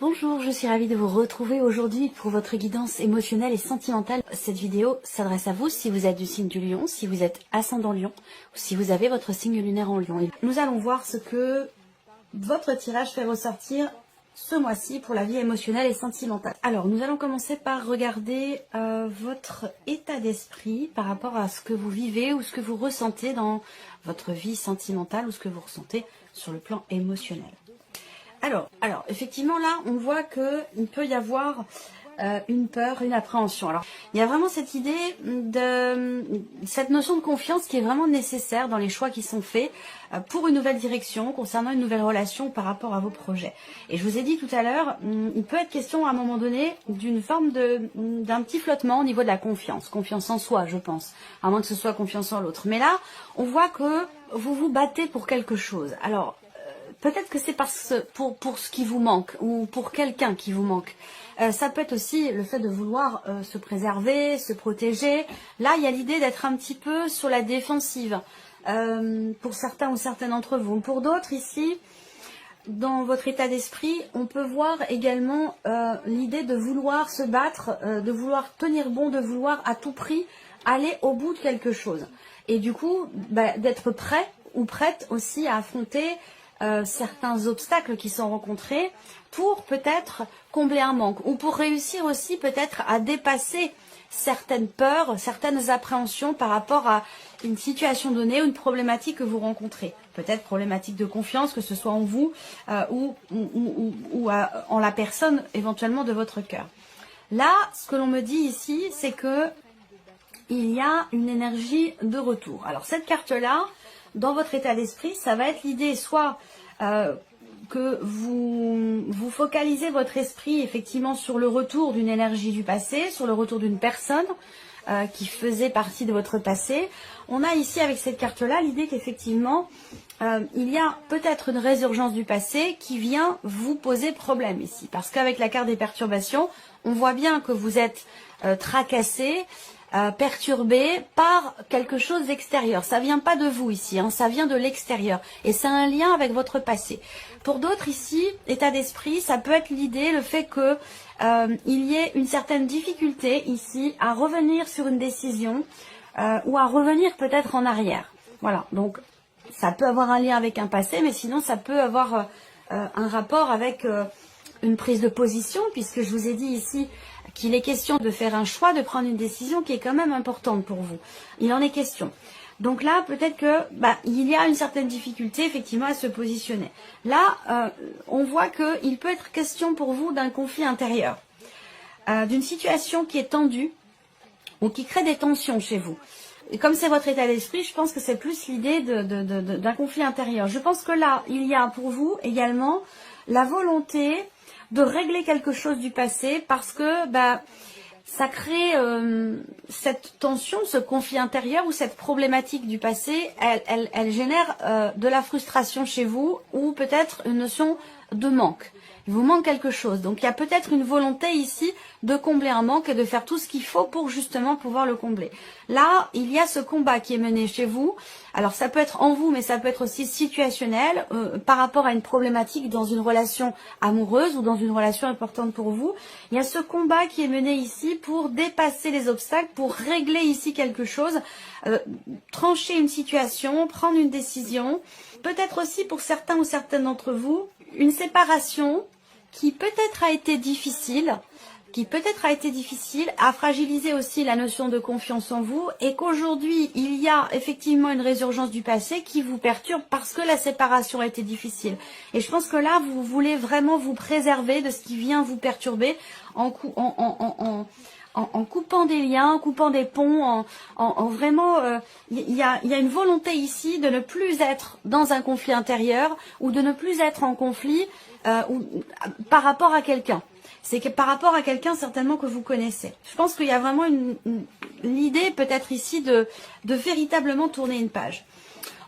Bonjour, je suis ravie de vous retrouver aujourd'hui pour votre guidance émotionnelle et sentimentale. Cette vidéo s'adresse à vous si vous êtes du signe du Lion, si vous êtes ascendant Lion ou si vous avez votre signe lunaire en Lion. Et nous allons voir ce que votre tirage fait ressortir ce mois-ci pour la vie émotionnelle et sentimentale. Alors, nous allons commencer par regarder votre état d'esprit par rapport à ce que vous vivez ou ce que vous ressentez dans votre vie sentimentale ou ce que vous ressentez sur le plan émotionnel. Alors, effectivement, là, on voit qu'il peut y avoir une peur, une appréhension. Alors, il y a vraiment cette idée cette notion de confiance qui est vraiment nécessaire dans les choix qui sont faits pour une nouvelle direction, concernant une nouvelle relation par rapport à vos projets. Et je vous ai dit tout à l'heure, il peut être question à un moment donné d'une forme d'un petit flottement au niveau de la confiance. Confiance en soi, je pense, à moins que ce soit confiance en l'autre. Mais là, on voit que vous vous battez pour quelque chose. Alors, peut-être que c'est pour ce qui vous manque ou pour quelqu'un qui vous manque. Ça peut être aussi le fait de vouloir se préserver, se protéger. Là, il y a l'idée d'être un petit peu sur la défensive pour certains ou certaines d'entre vous. Pour d'autres, ici, dans votre état d'esprit, on peut voir également l'idée de vouloir se battre, de vouloir tenir bon, de vouloir à tout prix aller au bout de quelque chose. Et du coup, d'être prêt ou prête aussi à affronter certains obstacles qui sont rencontrés pour peut-être combler un manque ou pour réussir aussi peut-être à dépasser certaines peurs, certaines appréhensions par rapport à une situation donnée ou une problématique que vous rencontrez. Peut-être problématique de confiance, que ce soit en vous ou en la personne éventuellement de votre cœur. Là, ce que l'on me dit ici, c'est que il y a une énergie de retour. Alors cette carte-là, dans votre état d'esprit, ça va être l'idée soit que vous focalisez votre esprit effectivement sur le retour d'une énergie du passé, sur le retour d'une personne qui faisait partie de votre passé. On a ici avec cette carte-là l'idée qu'effectivement il y a peut-être une résurgence du passé qui vient vous poser problème ici. Parce qu'avec la carte des perturbations, on voit bien que vous êtes tracassé, perturbé par quelque chose d'extérieur. Ça vient pas de vous ici, hein, ça vient de l'extérieur. Et c'est un lien avec votre passé. Pour d'autres ici, état d'esprit, ça peut être l'idée, le fait que il y ait une certaine difficulté ici à revenir sur une décision ou à revenir peut-être en arrière. Voilà, donc ça peut avoir un lien avec un passé, mais sinon ça peut avoir un rapport avec une prise de position, puisque je vous ai dit ici qu'il est question de faire un choix, de prendre une décision qui est quand même importante pour vous. Il en est question. Donc là, peut-être que il y a une certaine difficulté effectivement à se positionner. Là, on voit qu'il peut être question pour vous d'un conflit intérieur, d'une situation qui est tendue ou qui crée des tensions chez vous. Et comme c'est votre état d'esprit, je pense que c'est plus l'idée d'un conflit intérieur. Je pense que là, il y a pour vous également la volonté de régler quelque chose du passé parce que ça crée cette tension, ce conflit intérieur ou cette problématique du passé, elle génère de la frustration chez vous ou peut-être une notion de manque. Il vous manque quelque chose. Donc il y a peut-être une volonté ici de combler un manque et de faire tout ce qu'il faut pour justement pouvoir le combler. Là, il y a ce combat qui est mené chez vous. Alors ça peut être en vous, mais ça peut être aussi situationnel par rapport à une problématique dans une relation amoureuse ou dans une relation importante pour vous. Il y a ce combat qui est mené ici pour dépasser les obstacles, pour régler ici quelque chose, trancher une situation, prendre une décision. Peut-être aussi pour certains ou certaines d'entre vous, une séparation qui peut-être a été difficile, a fragilisé aussi la notion de confiance en vous et qu'aujourd'hui il y a effectivement une résurgence du passé qui vous perturbe parce que la séparation a été difficile. Et je pense que là vous voulez vraiment vous préserver de ce qui vient vous perturber en coupant des liens, en coupant des ponts, en vraiment, il y a une volonté ici de ne plus être dans un conflit intérieur ou de ne plus être en conflit par rapport à quelqu'un. C'est que par rapport à quelqu'un certainement que vous connaissez. Je pense qu'il y a vraiment l'idée peut-être ici de véritablement tourner une page.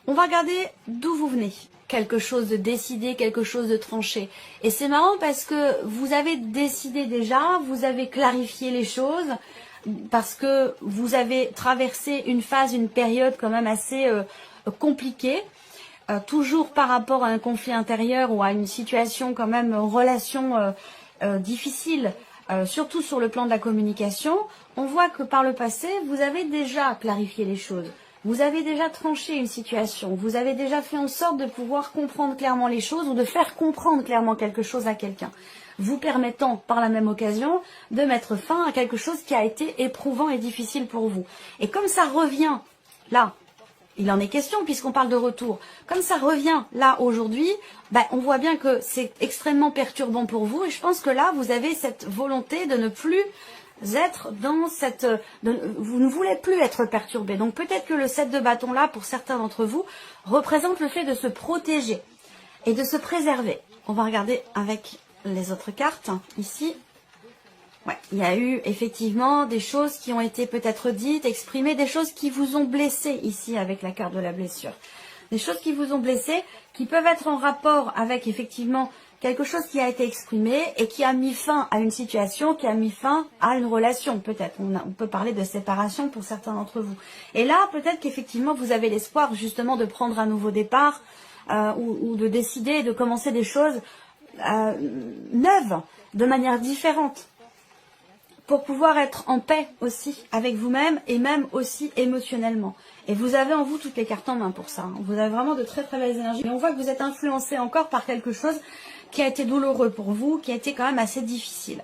On va regarder d'où vous venez. Quelque chose de décidé, quelque chose de tranché. Et c'est marrant parce que vous avez décidé déjà, vous avez clarifié les choses, parce que vous avez traversé une phase, une période quand même assez compliquée. toujours par rapport à un conflit intérieur ou à une situation quand même, relation difficile, surtout sur le plan de la communication, on voit que par le passé, vous avez déjà clarifié les choses. Vous avez déjà tranché une situation. Vous avez déjà fait en sorte de pouvoir comprendre clairement les choses ou de faire comprendre clairement quelque chose à quelqu'un, vous permettant par la même occasion de mettre fin à quelque chose qui a été éprouvant et difficile pour vous. Et comme ça revient là, il en est question puisqu'on parle de retour. Comme ça revient là aujourd'hui, on voit bien que c'est extrêmement perturbant pour vous. Et je pense que là, vous avez cette volonté de ne plus être dans cette... vous ne voulez plus être perturbé. Donc peut-être que le 7 de bâton là, pour certains d'entre vous, représente le fait de se protéger et de se préserver. On va regarder avec les autres cartes ici. Ouais, il y a eu effectivement des choses qui ont été peut-être dites, exprimées, des choses qui vous ont blessé ici avec la carte de la blessure. Des choses qui vous ont blessé, qui peuvent être en rapport avec effectivement quelque chose qui a été exprimé et qui a mis fin à une situation, qui a mis fin à une relation peut-être. On peut parler de séparation pour certains d'entre vous. Et là, peut-être qu'effectivement vous avez l'espoir justement de prendre un nouveau départ ou de décider de commencer des choses neuves, de manière différente, pour pouvoir être en paix aussi avec vous-même et même aussi émotionnellement. Et vous avez en vous toutes les cartes en main pour ça. Hein. Vous avez vraiment de très très belles énergies. Mais on voit que vous êtes influencé encore par quelque chose qui a été douloureux pour vous, qui a été quand même assez difficile.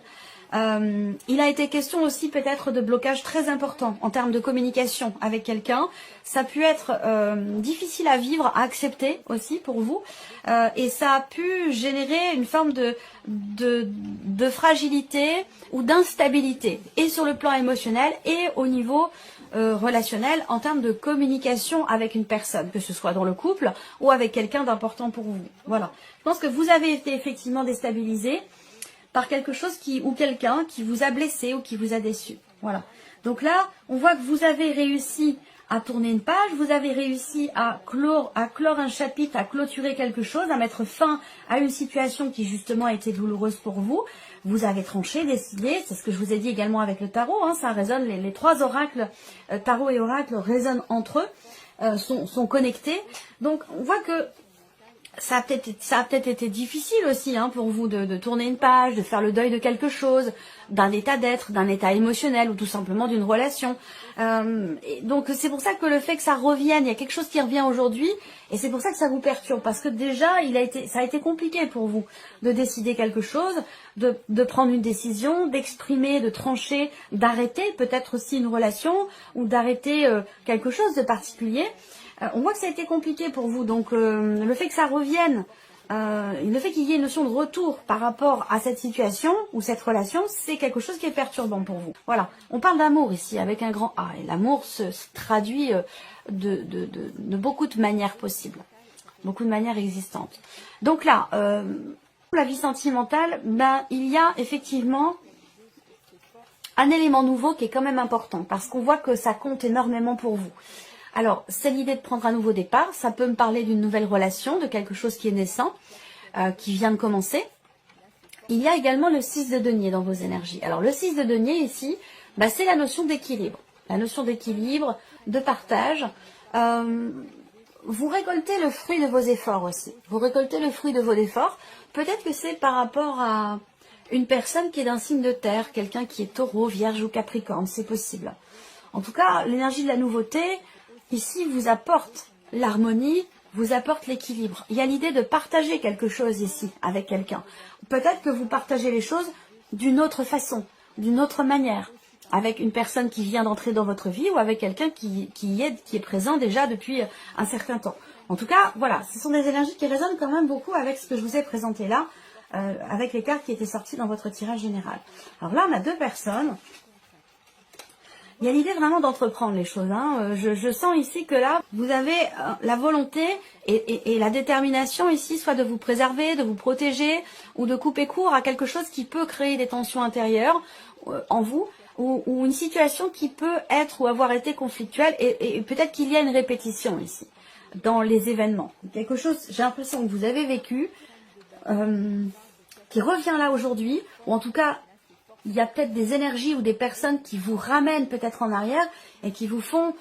Il a été question aussi peut-être de blocage très important en termes de communication avec quelqu'un. Ça a pu être difficile à vivre, à accepter aussi pour vous. Et ça a pu générer une forme de fragilité ou d'instabilité, et sur le plan émotionnel et au niveau relationnel en termes de communication avec une personne, que ce soit dans le couple ou avec quelqu'un d'important pour vous. Voilà. Je pense que vous avez été effectivement déstabilisé par quelque chose ou quelqu'un qui vous a blessé ou qui vous a déçu. Voilà. Donc là, on voit que vous avez réussi à tourner une page, vous avez réussi à clore un chapitre, à clôturer quelque chose, à mettre fin à une situation qui justement a été douloureuse pour vous. Vous avez tranché, décidé, c'est ce que je vous ai dit également avec le tarot, hein, ça résonne, les trois oracles, tarot et oracle résonnent entre eux, sont connectés. Donc on voit que ça a peut-être été difficile aussi pour vous de tourner une page, de faire le deuil de quelque chose, d'un état d'être, d'un état émotionnel ou tout simplement d'une relation. Et donc c'est pour ça que le fait que ça revienne, il y a quelque chose qui revient aujourd'hui et c'est pour ça que ça vous perturbe parce que déjà ça a été compliqué pour vous de décider quelque chose, de prendre une décision, d'exprimer, de trancher, d'arrêter peut-être aussi une relation ou d'arrêter quelque chose de particulier. On voit que ça a été compliqué pour vous, donc le fait que ça revienne, le fait qu'il y ait une notion de retour par rapport à cette situation ou cette relation, c'est quelque chose qui est perturbant pour vous. Voilà, on parle d'amour ici avec un grand A, et l'amour se traduit de beaucoup de manières possibles, beaucoup de manières existantes. Donc là, pour la vie sentimentale, il y a effectivement un élément nouveau qui est quand même important, parce qu'on voit que ça compte énormément pour vous. Alors, c'est l'idée de prendre un nouveau départ. Ça peut me parler d'une nouvelle relation, de quelque chose qui est naissant, qui vient de commencer. Il y a également le 6 de denier dans vos énergies. Alors, le 6 de denier ici, c'est la notion d'équilibre. La notion d'équilibre, de partage. Vous récoltez le fruit de vos efforts aussi. Vous récoltez le fruit de vos efforts. Peut-être que c'est par rapport à une personne qui est d'un signe de terre, quelqu'un qui est taureau, vierge ou capricorne, c'est possible. En tout cas, l'énergie de la nouveauté ici vous apporte l'harmonie, vous apporte l'équilibre. Il y a l'idée de partager quelque chose ici avec quelqu'un. Peut-être que vous partagez les choses d'une autre façon, d'une autre manière, avec une personne qui vient d'entrer dans votre vie ou avec quelqu'un qui est présent déjà depuis un certain temps. En tout cas, voilà, ce sont des énergies qui résonnent quand même beaucoup avec ce que je vous ai présenté là, avec les cartes qui étaient sorties dans votre tirage général. Alors là, on a deux personnes. Il y a l'idée vraiment d'entreprendre les choses. Je sens ici que là, vous avez la volonté et la détermination ici, soit de vous préserver, de vous protéger, ou de couper court à quelque chose qui peut créer des tensions intérieures en vous, ou une situation qui peut être ou avoir été conflictuelle, et peut-être qu'il y a une répétition ici, dans les événements. Quelque chose, j'ai l'impression que vous avez vécu, qui revient là aujourd'hui, ou en tout cas, il y a peut-être des énergies ou des personnes qui vous ramènent peut-être en arrière et qui vous font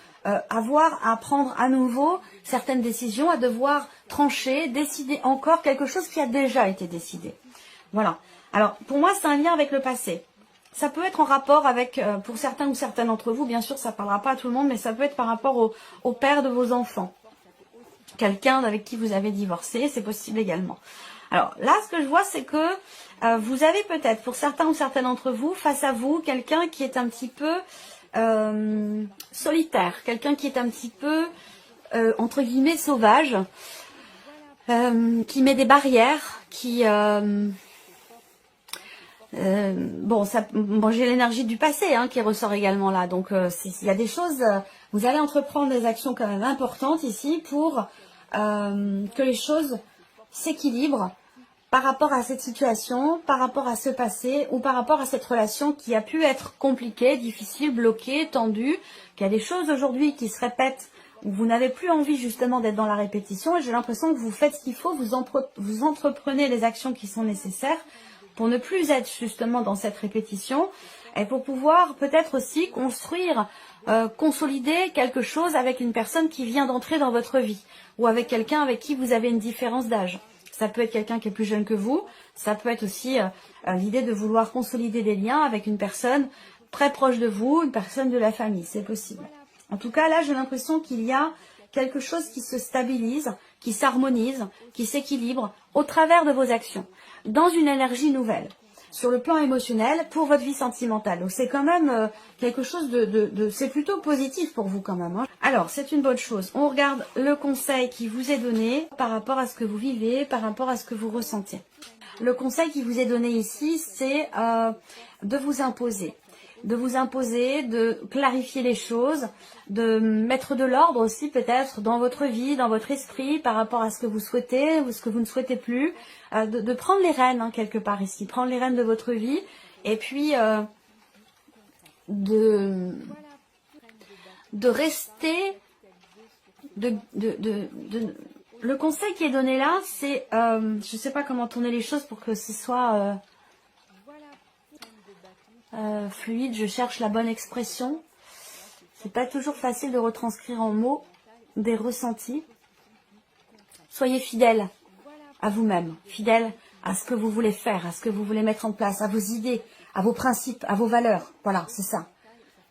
avoir à prendre à nouveau certaines décisions, à devoir trancher, décider encore quelque chose qui a déjà été décidé. Voilà. Alors, pour moi, c'est un lien avec le passé. Ça peut être en rapport avec, pour certains ou certaines d'entre vous, bien sûr, ça ne parlera pas à tout le monde, mais ça peut être par rapport au père de vos enfants. Quelqu'un avec qui vous avez divorcé, c'est possible également. Alors là, ce que je vois, c'est que vous avez peut-être, pour certains ou certaines d'entre vous, face à vous, quelqu'un qui est un petit peu solitaire, quelqu'un qui est un petit peu, entre guillemets, sauvage, qui met des barrières, qui... bon, j'ai l'énergie du passé qui ressort également là. Donc, il y a des choses... vous allez entreprendre des actions quand même importantes ici pour que les choses s'équilibrent par rapport à cette situation, par rapport à ce passé ou par rapport à cette relation qui a pu être compliquée, difficile, bloquée, tendue, qu'il y a des choses aujourd'hui qui se répètent où vous n'avez plus envie justement d'être dans la répétition et j'ai l'impression que vous faites ce qu'il faut, vous entreprenez les actions qui sont nécessaires pour ne plus être justement dans cette répétition et pour pouvoir peut-être aussi construire, consolider quelque chose avec une personne qui vient d'entrer dans votre vie ou avec quelqu'un avec qui vous avez une différence d'âge. Ça peut être quelqu'un qui est plus jeune que vous, ça peut être aussi l'idée de vouloir consolider des liens avec une personne très proche de vous, une personne de la famille, c'est possible. En tout cas, là, j'ai l'impression qu'il y a quelque chose qui se stabilise, qui s'harmonise, qui s'équilibre au travers de vos actions, dans une énergie nouvelle, sur le plan émotionnel, pour votre vie sentimentale. Donc c'est quand même quelque chose c'est plutôt positif pour vous quand même. Alors, c'est une bonne chose. On regarde le conseil qui vous est donné par rapport à ce que vous vivez, par rapport à ce que vous ressentez. Le conseil qui vous est donné ici, c'est de vous imposer. De vous imposer, de clarifier les choses, de mettre de l'ordre aussi peut-être dans votre vie, dans votre esprit, par rapport à ce que vous souhaitez ou ce que vous ne souhaitez plus, de prendre les rênes quelque part ici, prendre les rênes de votre vie, et puis de rester, le conseil qui est donné là, c'est, je ne sais pas comment tourner les choses pour que ce soit... fluide, je cherche la bonne expression. C'est pas toujours facile de retranscrire en mots des ressentis. Soyez fidèle à vous-même, fidèle à ce que vous voulez faire, à ce que vous voulez mettre en place, à vos idées, à vos principes, à vos valeurs. Voilà, c'est ça.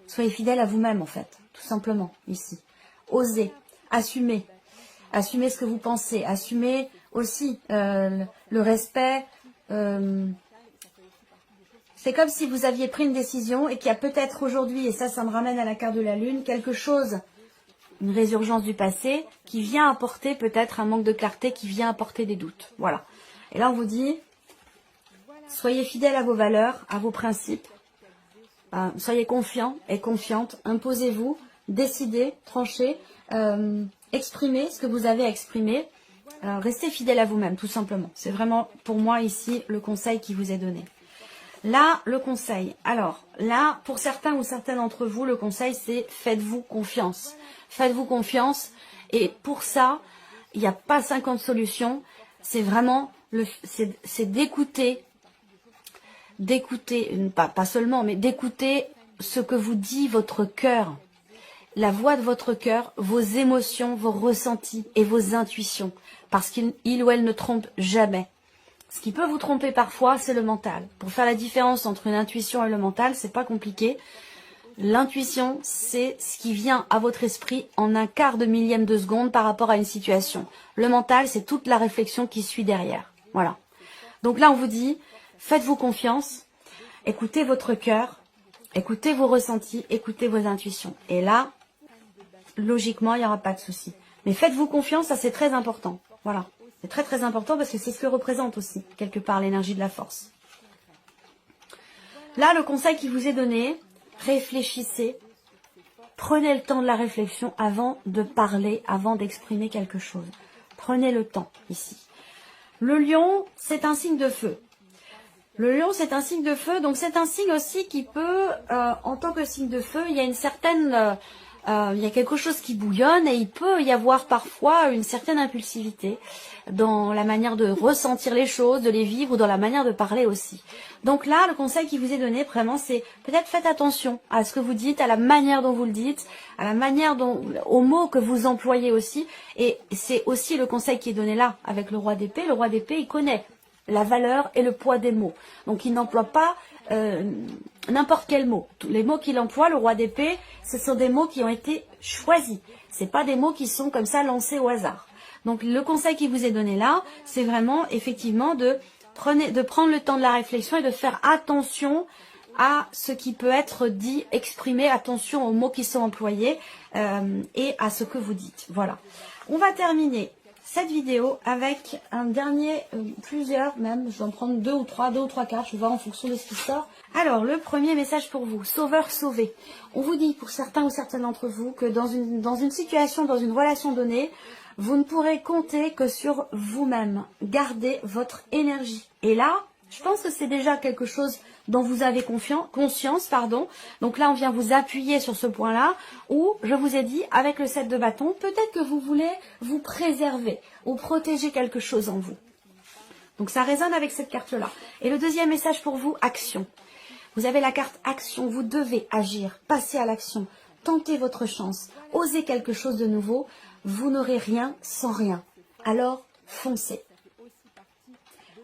Soyez fidèle à vous-même en fait, tout simplement, ici. Osez, assumez. Assumez ce que vous pensez, assumez aussi le respect... C'est comme si vous aviez pris une décision et qu'il y a peut-être aujourd'hui, et ça me ramène à la carte de la Lune, quelque chose, une résurgence du passé, qui vient apporter peut-être un manque de clarté, qui vient apporter des doutes. Voilà. Et là, on vous dit, soyez fidèles à vos valeurs, à vos principes, soyez confiants et confiantes, imposez-vous, décidez, tranchez, exprimez ce que vous avez à exprimer, restez fidèles à vous-même, tout simplement. C'est vraiment, pour moi, ici, le conseil qui vous est donné. Là, le conseil. Alors, là, pour certains ou certaines d'entre vous, le conseil, c'est faites-vous confiance. Faites-vous confiance. Et pour ça, il n'y a pas 50 solutions. C'est vraiment, c'est d'écouter, pas seulement, mais d'écouter ce que vous dit votre cœur. La voix de votre cœur, vos émotions, vos ressentis et vos intuitions. Parce qu'il ou elle ne trompe jamais. Ce qui peut vous tromper parfois, c'est le mental. Pour faire la différence entre une intuition et le mental, c'est pas compliqué. L'intuition, c'est ce qui vient à votre esprit en un quart de millième de seconde par rapport à une situation. Le mental, c'est toute la réflexion qui suit derrière. Voilà. Donc là, on vous dit, faites-vous confiance, écoutez votre cœur, écoutez vos ressentis, écoutez vos intuitions. Et là, logiquement, il n'y aura pas de souci. Mais faites-vous confiance, ça c'est très important. Voilà. C'est très très important parce que c'est ce que représente aussi, quelque part, l'énergie de la force. Là, le conseil qui vous est donné, réfléchissez, prenez le temps de la réflexion avant de parler, avant d'exprimer quelque chose. Prenez le temps, ici. Le lion, c'est un signe de feu. Le lion, c'est un signe de feu, donc c'est un signe aussi qui peut, en tant que signe de feu, il y a une certaine il y a quelque chose qui bouillonne et il peut y avoir parfois une certaine impulsivité dans la manière de ressentir les choses, de les vivre ou dans la manière de parler aussi. Donc là, le conseil qui vous est donné vraiment, c'est peut-être faites attention à ce que vous dites, à la manière dont vous le dites, à la manière dont, aux mots que vous employez aussi. Et c'est aussi le conseil qui est donné là avec le roi d'épée. Le roi d'épée, il connaît la valeur et le poids des mots. Donc il n'emploie pas n'importe quel mot. Tous les mots qu'il emploie, le roi d'épée, ce sont des mots qui ont été choisis. C'est pas des mots qui sont comme ça lancés au hasard. Donc le conseil qui vous est donné là, c'est vraiment effectivement de prendre le temps de la réflexion et de faire attention à ce qui peut être dit, exprimé, attention aux mots qui sont employés et à ce que vous dites. Voilà. On va terminer cette vidéo avec un dernier, plusieurs même, je vais en prendre deux ou trois cartes, je vais voir en fonction de ce qui sort. Alors, le premier message pour vous, sauveur sauvé. On vous dit pour certains ou certaines d'entre vous que dans une situation, dans une relation donnée, vous ne pourrez compter que sur vous-même. Gardez votre énergie. Et là, je pense que c'est déjà quelque chose dont vous avez conscience. Donc là, on vient vous appuyer sur ce point-là, où je vous ai dit, avec le 7 de bâton, peut-être que vous voulez vous préserver ou protéger quelque chose en vous. Donc ça résonne avec cette carte-là. Et le deuxième message pour vous, action. Vous avez la carte action, vous devez agir, passer à l'action, tenter votre chance, oser quelque chose de nouveau. Vous n'aurez rien sans rien. Alors, foncez.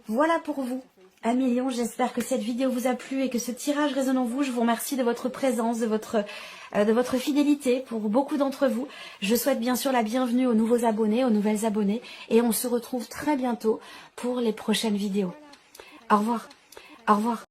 Voilà pour vous. 1 million, j'espère que cette vidéo vous a plu et que ce tirage résonne en vous. Je vous remercie de votre présence, de votre fidélité pour beaucoup d'entre vous. Je souhaite bien sûr la bienvenue aux nouveaux abonnés, aux nouvelles abonnées. Et on se retrouve très bientôt pour les prochaines vidéos. Au revoir. Au revoir.